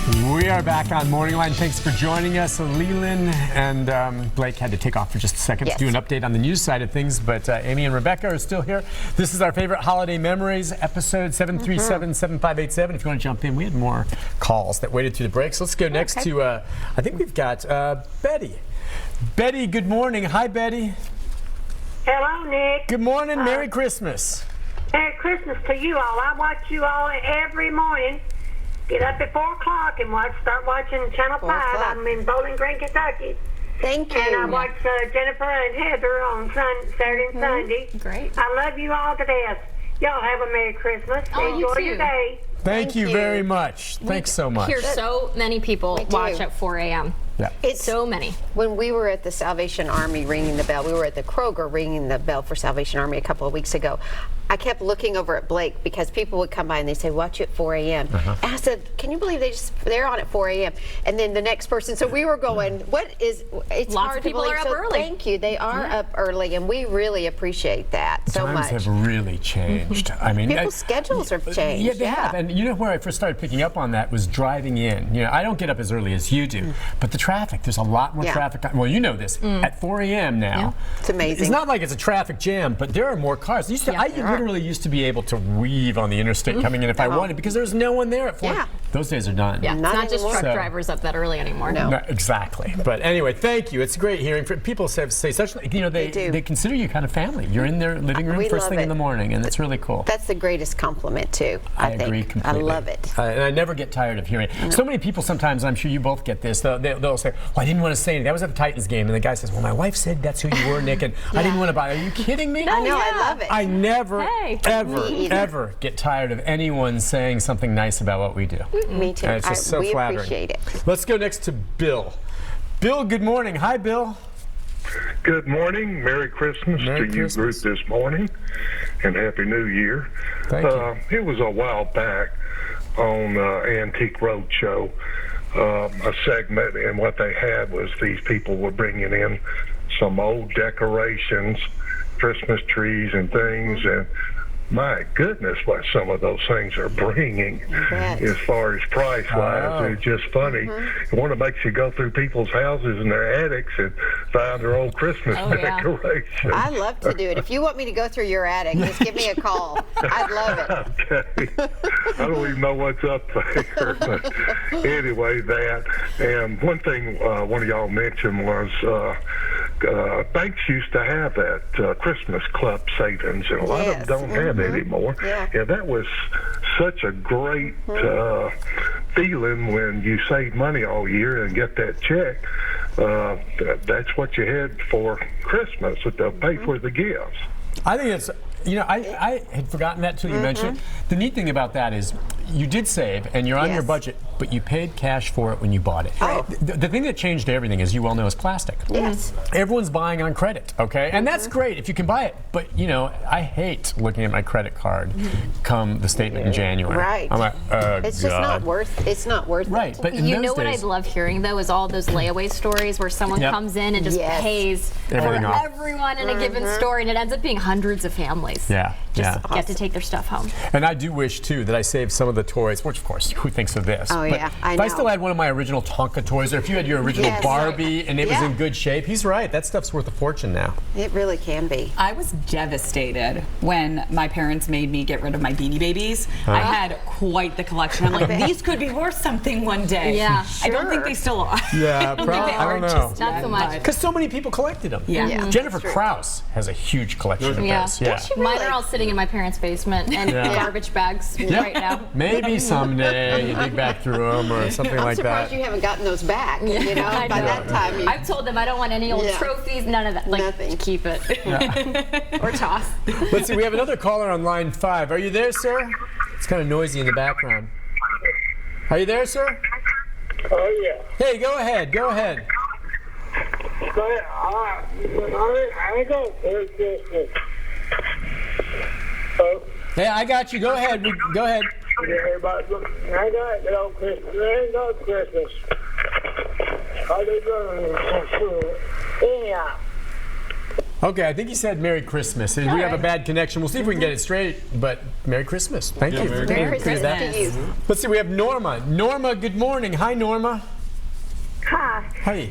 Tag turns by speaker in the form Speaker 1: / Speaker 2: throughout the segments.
Speaker 1: We are back on MorningLine. Thanks for joining us. Lelan and Blake had to take off for just a second to do an update on the news side of things, but Amy and Rebecca are still here. This is our favorite holiday memories, episode 737-7587. If you want to jump in, we had more calls that waited through the breaks. Let's go next to, I think we've got Betty. Betty, good morning. Hi, Betty.
Speaker 2: Hello, Nick.
Speaker 1: Good morning. Merry Christmas.
Speaker 2: Merry Christmas to you all. I watch you all every morning. Get up at 4 o'clock and start watching Channel 5. I'm in Bowling Green, Kentucky.
Speaker 3: Thank you.
Speaker 2: And I watch Jennifer and Heather on Saturday and Sunday.
Speaker 3: Great.
Speaker 2: I love you all to death. Y'all have a Merry Christmas.
Speaker 3: Oh,
Speaker 2: enjoy your day.
Speaker 1: Thank you very much. Thanks so much.
Speaker 4: Hear so many people watch at 4 a.m.
Speaker 1: Yeah.
Speaker 3: It's
Speaker 4: so many.
Speaker 3: When we were at the Salvation Army ringing the bell, we were at the Kroger ringing the bell for Salvation Army a couple of weeks ago. I kept looking over at Blake because people would come by and they say, watch you at 4 a.m. And I said, can you believe they're on at 4 a.m. And then the next person, so we were going, it's
Speaker 4: Lots
Speaker 3: hard
Speaker 4: of people
Speaker 3: to believe.
Speaker 4: are up early.
Speaker 3: Thank you. They are up early, and we really appreciate that so much.
Speaker 1: Times have really changed. I mean,
Speaker 3: people's schedules have changed.
Speaker 1: Yeah, they have. And you know where I first started picking up on that was driving in. You know, I don't get up as early as you do, but the traffic, there's a lot more traffic. Well, you know this. At 4 a.m. now.
Speaker 3: It's amazing.
Speaker 1: It's not like it's a traffic jam, but there are more cars. I literally used to be able to weave on the interstate coming in if I wanted because there's no one there at 4. Those days are done.
Speaker 4: Yeah, it's not just truck drivers up that early anymore.
Speaker 1: No, exactly. But anyway, thank you. It's great hearing people say such, you know, they consider you kind of family. You're in their living room first thing in the morning, and it's really cool.
Speaker 3: That's the greatest compliment, too. I
Speaker 1: agree
Speaker 3: think.
Speaker 1: completely.
Speaker 3: I love it.
Speaker 1: And I never get tired of hearing it. So many people sometimes, I'm sure you both get this, they'll say, well, I didn't want to say anything. That was at the Titans game. And the guy says, well, my wife said that's who you were, Nick, and I didn't want to buy it. Are you kidding me?
Speaker 3: I know, I love it.
Speaker 1: I never, ever get tired of anyone saying something nice about what we do.
Speaker 3: Me too.
Speaker 1: And it's just so
Speaker 3: we
Speaker 1: flattering.
Speaker 3: Appreciate it.
Speaker 1: Let's go next to Bill. Bill, good morning. Hi, Bill.
Speaker 5: Good morning. Merry Christmas to you group this morning, and Happy New Year.
Speaker 1: Thank you.
Speaker 5: It was a while back on Antique Roadshow, a segment, and what they had was these people were bringing in some old decorations, Christmas trees and things, and my goodness, what some of those things are bringing as far as price-wise. It's just funny. One, it makes you go through people's houses and their attics and find their old Christmas decorations.
Speaker 3: I love to do it. If you want me to go through your attic, just give me a call. I'd love it.
Speaker 5: Okay. I don't even know what's up there. But anyway, that. And one thing one of y'all mentioned was banks used to have that Christmas club savings, and a lot of them don't have anymore. Yeah, that was such a great feeling when you save money all year and get that check. That's what you had for Christmas, to pay for the gifts.
Speaker 1: I think it's, you know, I had forgotten that till you mentioned it. The neat thing about that is you did save and you're on your budget, but you paid cash for it when you bought it. The thing that changed everything, as you well know, is plastic.
Speaker 3: Yes.
Speaker 1: Everyone's buying on credit, okay? And that's great if you can buy it. But, you know, I hate looking at my credit card come the statement in January.
Speaker 3: Right.
Speaker 1: I'm like,
Speaker 3: it's just not worth it. It's not worth it.
Speaker 1: Right. But
Speaker 4: you know what I'd love hearing, though, is all those layaway stories where someone comes in and just pays
Speaker 1: everything
Speaker 4: for
Speaker 1: off.
Speaker 4: everyone in a given store, and it ends up being hundreds of families.
Speaker 1: Yeah.
Speaker 4: Just get to take their stuff home.
Speaker 1: And I do wish, too, that I saved some of the toys, which, of course, who thinks of this?
Speaker 3: Oh,
Speaker 1: but
Speaker 3: yeah, I
Speaker 1: if
Speaker 3: know.
Speaker 1: I still had one of my original Tonka toys, or if you had your original Barbie and it was in good shape, he's right. That stuff's worth a fortune now.
Speaker 3: It really can be.
Speaker 6: I was devastated when my parents made me get rid of my Beanie Babies. I had quite the collection. I'm like, these could be worth something one day.
Speaker 4: Yeah,
Speaker 6: I don't think they still are.
Speaker 1: Yeah, probably. I don't know.
Speaker 4: Not so much.
Speaker 1: Because so many people collected them.
Speaker 6: Yeah.
Speaker 1: Jennifer Krause has a huge collection of those.
Speaker 3: Does she really?
Speaker 4: Mine are all sitting in my parent's basement and garbage bags right now.
Speaker 1: Maybe someday you dig back through them or something like that.
Speaker 3: I'm surprised you haven't gotten those back. You know, by that time.
Speaker 4: I've told them I don't want any old trophies, none of that. Like,
Speaker 3: Nothing.
Speaker 4: Keep it. Or toss.
Speaker 1: Let's see, we have another caller on line 5. Are you there, sir? It's kind of noisy in the background. Are you there, sir?
Speaker 7: Oh, yeah.
Speaker 1: Hey, go ahead. Go ahead.
Speaker 7: But I go for Christmas. Oh.
Speaker 1: Yeah, I got you. Go ahead. Go ahead.
Speaker 7: Yeah, but I got it on Christmas. I ain't got Christmas. I did go anyhow.
Speaker 1: Okay, I think he said Merry Christmas. We have a bad connection. We'll see if we can get it straight, but Merry Christmas. Thank you.
Speaker 3: Merry Christmas to you.
Speaker 1: Let's see, we have Norma. Norma, good morning. Hi, Norma.
Speaker 2: Hi.
Speaker 1: Hey.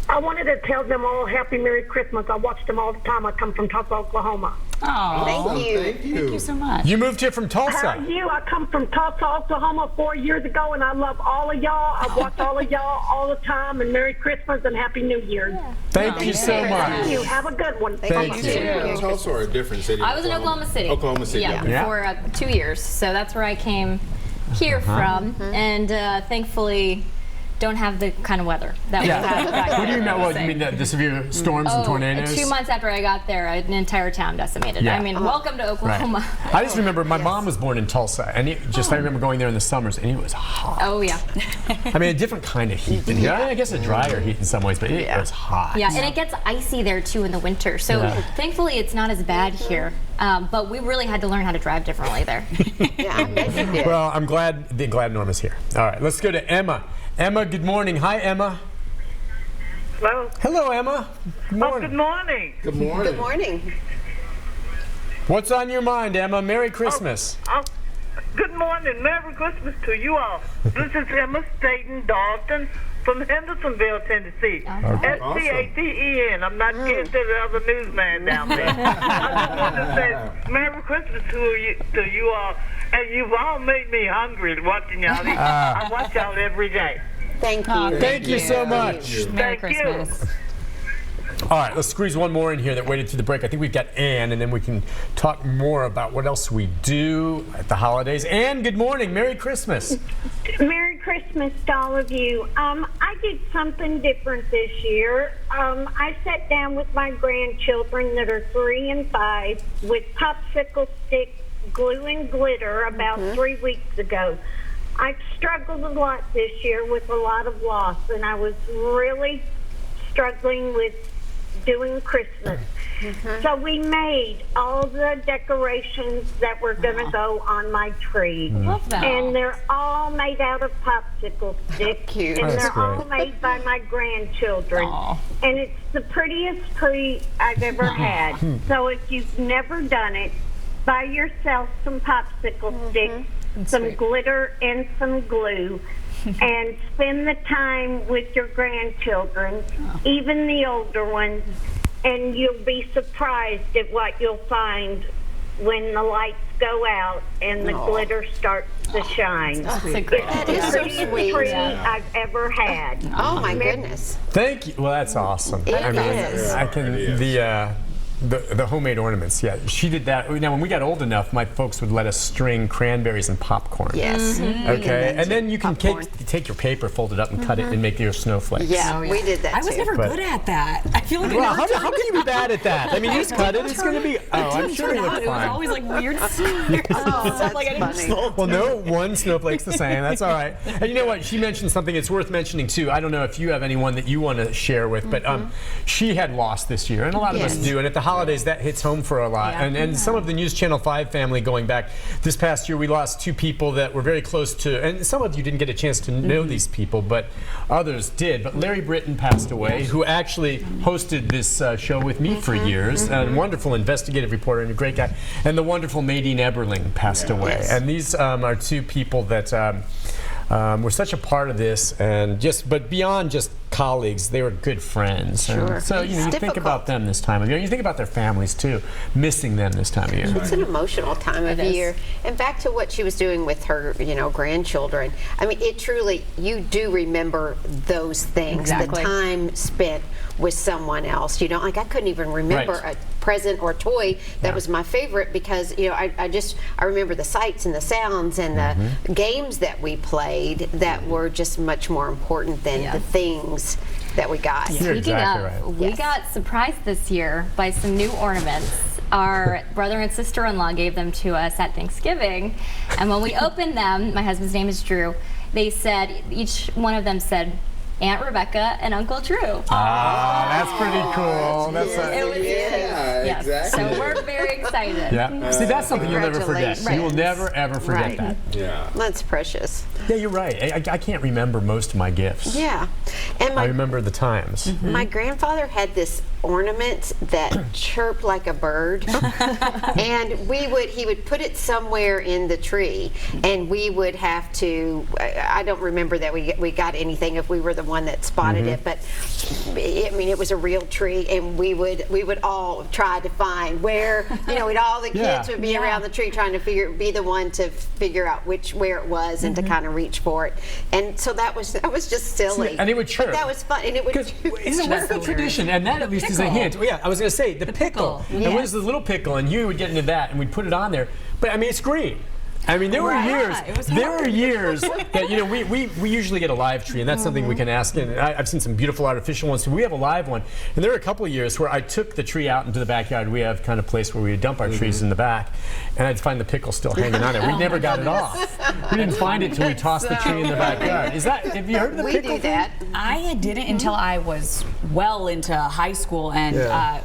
Speaker 2: I wanted to tell them all Happy Merry Christmas. I watch them all the time. I come from Tulsa, Oklahoma.
Speaker 6: Oh,
Speaker 3: Thank you.
Speaker 6: thank you so much.
Speaker 1: You moved here from
Speaker 2: How
Speaker 1: Tulsa.
Speaker 2: are you? I come from Tulsa, Oklahoma 4 years ago, and I love all of y'all. I watch all of y'all all the time, and Merry Christmas and Happy New Year.
Speaker 1: Thank you so
Speaker 2: Thank
Speaker 1: much.
Speaker 2: you. Have a good one.
Speaker 1: Thank
Speaker 3: you.
Speaker 1: you.
Speaker 8: Tulsa or a different city?
Speaker 4: I was in Oklahoma City.
Speaker 8: Oklahoma City.
Speaker 4: Yeah,
Speaker 8: okay.
Speaker 1: Yeah.
Speaker 4: for 2 years. So that's where I came here from, and thankfully don't have the kind of weather that we had back
Speaker 1: What do you mean? Well, you mean the severe storms and tornadoes?
Speaker 4: 2 months after I got there, an entire town decimated.
Speaker 1: Yeah.
Speaker 4: I mean, welcome to
Speaker 1: Right.
Speaker 4: Oklahoma.
Speaker 1: I just remember my mom was born in Tulsa, and I remember going there in the summers, and it was hot.
Speaker 4: Oh yeah,
Speaker 1: I mean, a different kind of heat than here. I guess a drier heat in some ways, but it was hot.
Speaker 4: yeah, and it gets icy there too in the winter. So
Speaker 1: Yeah.
Speaker 4: thankfully, it's not as bad here. But we really had to learn how to drive differently there.
Speaker 3: Yeah, I bet you did.
Speaker 1: Well, I'm glad Norma's here. All right, let's go to Emma. Emma, good morning. Hi, Emma.
Speaker 7: Hello.
Speaker 1: Hello, Emma. Good
Speaker 7: Oh,
Speaker 1: morning.
Speaker 7: good morning.
Speaker 8: Good morning.
Speaker 3: Good morning.
Speaker 1: What's on your mind, Emma? Merry Christmas.
Speaker 7: Good morning. Merry Christmas to you all. This is Emma Staten Dalton from Hendersonville, Tennessee. S-T-A-T-E-N. I'm not getting to the other newsman down there. I just want to say Merry Christmas to you all. And you've all made me hungry watching y'all eat. I watch y'all every day.
Speaker 3: Thank you.
Speaker 1: Thank you so much.
Speaker 6: Merry
Speaker 7: Thank you.
Speaker 6: Christmas.
Speaker 1: All right, let's squeeze one more in here that waited through the break. I think we've got Ann, and then we can talk more about what else we do at the holidays. Ann, good morning. Merry Christmas.
Speaker 2: Merry Christmas to all of you. I did something different this year. I sat down with my grandchildren that are 3 and 5 with popsicle sticks, glue and glitter about 3 weeks ago. I struggled a lot this year with a lot of loss, and I was really struggling with doing Christmas. So we made all the decorations that were going to go on my tree.
Speaker 4: Love that.
Speaker 2: And they're all made out of popsicle sticks.
Speaker 3: Cute.
Speaker 2: And
Speaker 1: That's
Speaker 2: they're all
Speaker 1: great.
Speaker 2: made by my grandchildren.
Speaker 6: Aw.
Speaker 2: And it's the prettiest tree I've ever had. So if you've never done it, buy yourself some popsicle sticks, some glitter, and some glue. And spend the time with your grandchildren, even the older ones, and you'll be surprised at what you'll find when the lights go out and the glitter starts to shine.
Speaker 4: That's a great
Speaker 2: It's
Speaker 3: That is
Speaker 2: the
Speaker 3: so
Speaker 2: prettiest
Speaker 3: sweet.
Speaker 2: tree I've ever had.
Speaker 3: Oh my goodness.
Speaker 1: Thank you. Well, that's awesome.
Speaker 3: It is.
Speaker 1: I can the homemade ornaments. Yeah, she did that. Now, when we got old enough, my folks would let us string cranberries and popcorn.
Speaker 3: Yes.
Speaker 1: Okay, and then you can
Speaker 3: Popcorn.
Speaker 1: take your paper, fold it up, and cut it, and make your snowflakes.
Speaker 3: Yeah, we did that
Speaker 6: I was
Speaker 3: too.
Speaker 6: never
Speaker 1: But-
Speaker 6: good at that. I feel like I
Speaker 1: Well,
Speaker 6: never
Speaker 1: how can you be bad at that? I mean, you just cut it. It's going to be. Oh, I'm sure you look
Speaker 6: It was
Speaker 1: fine.
Speaker 6: always like weird smears.
Speaker 3: that's
Speaker 6: like I didn't
Speaker 3: funny.
Speaker 1: Well, no one snowflake's the same. That's all right. And you know what? She mentioned something. It's worth mentioning too. I don't know if you have anyone that you want to share with, but she had lost this year, and a lot of us
Speaker 3: Yes.
Speaker 1: do. And at the holidays, that hits home for a lot.
Speaker 4: Yeah.
Speaker 1: And some of the News Channel 5 family going back this past year, we lost 2 people that were very close to. And some of you didn't get a chance to know these people, but others did. But Larry Britton passed away, who actually hosted this show with me for years. A wonderful investigative reporter and a great guy. And the wonderful Madine Eberling passed away.
Speaker 3: Yes.
Speaker 1: And these are 2 people that were such a part of this, and but beyond just colleagues, they were good friends. And
Speaker 3: Sure.
Speaker 1: so you think
Speaker 3: difficult.
Speaker 1: about them this time of year. You think about their families too, missing them this time of year.
Speaker 3: It's an emotional time of
Speaker 4: It is.
Speaker 3: year. And back to what she was doing with her, grandchildren. I mean, it truly, you do remember those things.
Speaker 4: Exactly.
Speaker 3: The time spent with someone else. Like I couldn't even remember
Speaker 1: Right.
Speaker 3: a present or toy that was my favorite because, I remember the sights and the sounds and the games that we played that were just much more important than
Speaker 4: Yeah.
Speaker 3: the things that we got.
Speaker 1: You're
Speaker 4: Speaking
Speaker 1: exactly
Speaker 4: of,
Speaker 1: right.
Speaker 4: we
Speaker 3: Yes.
Speaker 4: got surprised this year by some new ornaments. Our brother and sister-in-law gave them to us at Thanksgiving, and when we opened them, my husband's name is Drew, they said, each one of them said, Aunt Rebecca and Uncle Drew.
Speaker 1: Ah, that's pretty cool. That's
Speaker 4: It was
Speaker 3: Yeah,
Speaker 4: yes.
Speaker 8: exactly.
Speaker 4: So we're very excited.
Speaker 1: yeah. See, that's something you'll never forget.
Speaker 3: Congratulations.
Speaker 1: You will never ever forget
Speaker 3: Right.
Speaker 1: that.
Speaker 8: Yeah.
Speaker 3: That's precious.
Speaker 1: Yeah, you're right. I can't remember most of my gifts.
Speaker 3: Yeah. And
Speaker 1: I
Speaker 3: my
Speaker 1: remember the times.
Speaker 3: My grandfather had this ornaments that chirp like a bird, and he would put it somewhere in the tree, and we would have to. I don't remember that we got anything if we were the one that spotted it, but I mean it was a real tree, and we would all try to find where all the kids would be around the tree trying to be the one to figure out where it was and to kind of reach for it, and so that was just silly.
Speaker 1: And it would chirp.
Speaker 3: But that was fun, and it would.
Speaker 1: What's the tradition? And that at least is a hint. Well, yeah, I was going to say the pickle.
Speaker 3: Yes.
Speaker 1: And what is the little pickle? And you would get into that, and we'd put it on there. But I mean, it's green. I mean, there were years that we usually get a live tree, and that's something we can ask. And I've seen some beautiful artificial ones. So we have a live one, and there were a couple of years where I took the tree out into the backyard. We have kind of place where we dump our trees in the back, and I'd find the pickle still hanging on there. We never got it off. We didn't find it till we tossed the tree in the backyard. Have you heard of the pickle?
Speaker 3: We do that.
Speaker 6: I didn't until I was well into high school, and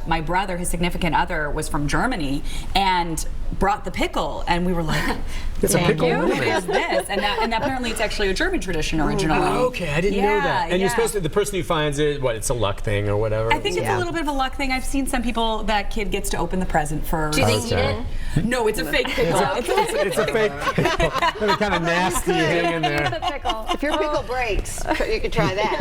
Speaker 6: my brother, his significant other, was from Germany and brought the pickle, and we were like,
Speaker 1: it's a pickle.
Speaker 6: What is this? And apparently it's actually a German tradition originally.
Speaker 1: Oh, okay, I didn't know that. And you're supposed to, the person who finds it, it's a luck thing or whatever?
Speaker 6: I think it's a little bit of a luck thing. I've seen some people, that kid gets to open the present for...
Speaker 4: Do they eat it?
Speaker 6: No, it's a fake pickle.
Speaker 1: It's a fake pickle. It's kind of nasty hanging there.
Speaker 3: If your pickle breaks, you could try that.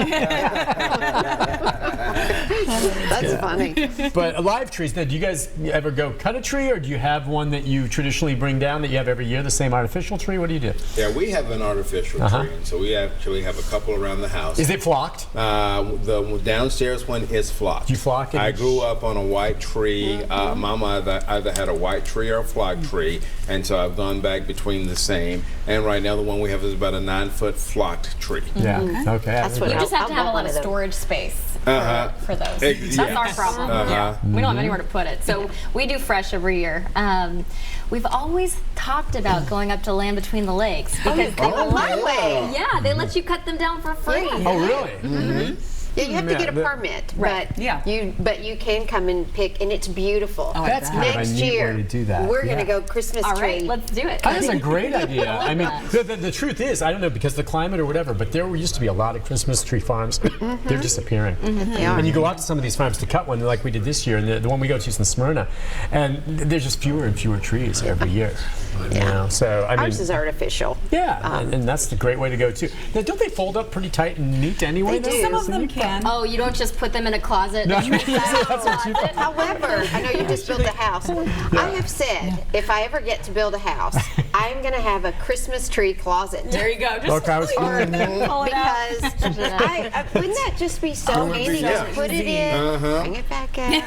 Speaker 3: That's funny.
Speaker 1: But live trees, now, do you guys ever go cut a tree, or do you have one that you traditionally bring down that you have every year, the same artificial tree? What do you do?
Speaker 8: Yeah, we have an artificial tree, and so we actually have a couple around the house.
Speaker 1: Is it flocked?
Speaker 8: The downstairs one is flocked.
Speaker 1: Do you flock it?
Speaker 8: I grew up on a white tree. Mama either had a white tree or a flock tree, and so I've gone back between the same. And right now the one we have is about a 9-foot flocked tree.
Speaker 1: Yeah, okay.
Speaker 3: That's what
Speaker 4: We just have to have a lot of storage space for those. That's our problem. We don't have anywhere to put it. So we do fresh every year. We've always talked about going up to Land Between the Lakes because
Speaker 3: my way.
Speaker 4: Yeah, they let you cut them down for free.
Speaker 1: Oh, really?
Speaker 3: Yeah, you have to get a permit, but you can come and pick, and it's beautiful.
Speaker 1: That's kind of a neat way to do that.
Speaker 3: We're going to go Christmas
Speaker 4: All
Speaker 3: tree.
Speaker 4: right, let's do it.
Speaker 1: That's a great idea. I mean, the truth is, I don't know, because the climate or whatever, but there used to be a lot of Christmas tree farms. They're disappearing.
Speaker 3: They are.
Speaker 1: And you go out to some of these farms to cut one, like we did this year, and the one we go to is in Smyrna, and there's just fewer and fewer trees every year. So I mean,
Speaker 3: ours is artificial.
Speaker 1: Yeah, and that's the great way to go too. Now, don't they fold up pretty tight and neat anyway?
Speaker 3: They do.
Speaker 6: Some of them can.
Speaker 4: Oh, you don't just put them in a closet?
Speaker 1: No,
Speaker 4: and
Speaker 1: that's what you thought.
Speaker 3: However, I know you just built a house. I have said, if I ever get to build a house, I'm going to have a Christmas tree closet.
Speaker 6: There you go. Just
Speaker 1: Okay, I was
Speaker 6: pull it out.
Speaker 3: Because wouldn't that just be so handy? Just put it in, bring it back out.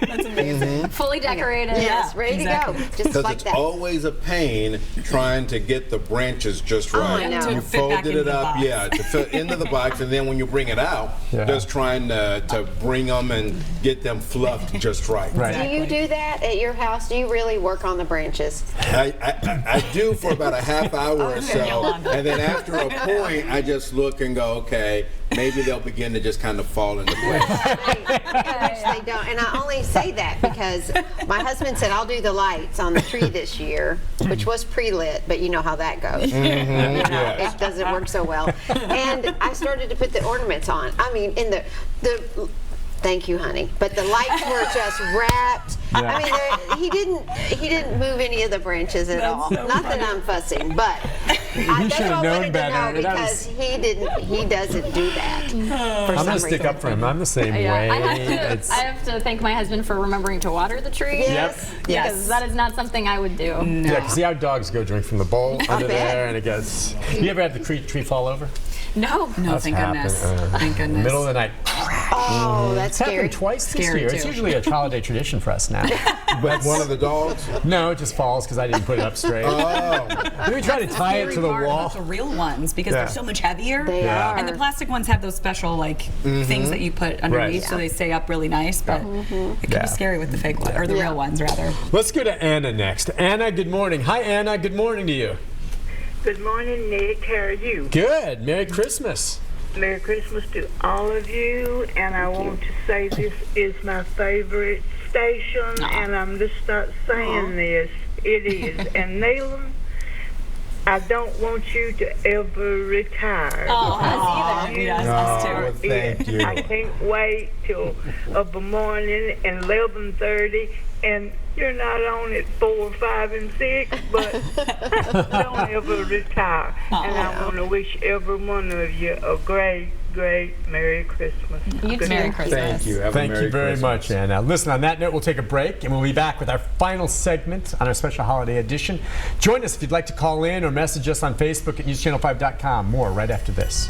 Speaker 6: That's amazing.
Speaker 4: Fully decorated.
Speaker 3: Yes, ready to go. Just
Speaker 8: Because
Speaker 3: like
Speaker 8: it's
Speaker 3: that.
Speaker 8: always a pain trying to get the branches just right.
Speaker 3: I know.
Speaker 8: You
Speaker 6: To fit back
Speaker 8: folded
Speaker 6: into
Speaker 8: it
Speaker 6: the
Speaker 8: up,
Speaker 6: box.
Speaker 8: to fit into the box, and then when you bring it out, just trying to bring them and get them fluffed just right.
Speaker 3: Do you do that at your house? Do you really work on the branches?
Speaker 8: I do for about a half hour or so, and then after a point, I just look and go, okay, maybe they'll begin to just kind of fall into place.
Speaker 3: They don't. And I only say that because my husband said I'll do the lights on the tree this year, which was pre-lit, but you know how that goes. It doesn't work so well. And I started to put the ornaments on. I mean, in the thank you, honey. But the lights were just wrapped. I mean, he didn't move any of the branches at all. Not that I'm fussing, but
Speaker 1: You should have known better.
Speaker 3: Because he doesn't do that.
Speaker 1: I'm going to stick up for him. I'm the same way.
Speaker 4: I have to thank my husband for remembering to water the tree.
Speaker 3: Yes.
Speaker 4: Because that is not something I would do.
Speaker 1: Yeah, because see how dogs go drink from the bowl under there, and it gets. You ever had the tree fall over?
Speaker 4: No.
Speaker 6: No, thank goodness. Thank goodness.
Speaker 1: Middle of the night.
Speaker 3: Oh, that's
Speaker 1: It's
Speaker 3: scary.
Speaker 1: happened twice this
Speaker 6: Scary,
Speaker 1: year.
Speaker 6: too.
Speaker 1: It's usually a holiday tradition for us now.
Speaker 8: But one of the dogs?
Speaker 1: No, it just falls because I didn't put it up straight. Then we try to tie it to the wall.
Speaker 6: The real ones, because they're so much heavier.
Speaker 3: They are.
Speaker 6: And the plastic ones have those special things that you put underneath, so they stay up really nice. But it can be scary with the fake one, or the real ones rather.
Speaker 1: Let's go to Anna next. Anna, good morning. Hi, Anna. Good morning to you.
Speaker 7: Good morning, Nick. How are you?
Speaker 1: Good. Merry Christmas.
Speaker 7: Merry Christmas to all of you. And I want to say this is my favorite station, and I'm just not saying this. It is. And Lelan, I don't want you to ever retire.
Speaker 6: Oh, us either. Yes, us too.
Speaker 1: Thank you.
Speaker 7: I can't wait till the morning and 11:30, and you're not on at 4, 5, and 6, but don't ever retire. And I want to wish every one of you a great, great Merry Christmas.
Speaker 4: You too.
Speaker 6: Merry Christmas.
Speaker 8: Thank you. Have a
Speaker 1: Thank
Speaker 8: Merry
Speaker 1: you very
Speaker 8: Christmas.
Speaker 1: much, Anna. Listen, on that note, we'll take a break, and we'll be back with our final segment on our special holiday edition. Join us if you'd like to call in or message us on Facebook at newschannel5.com. More right after this.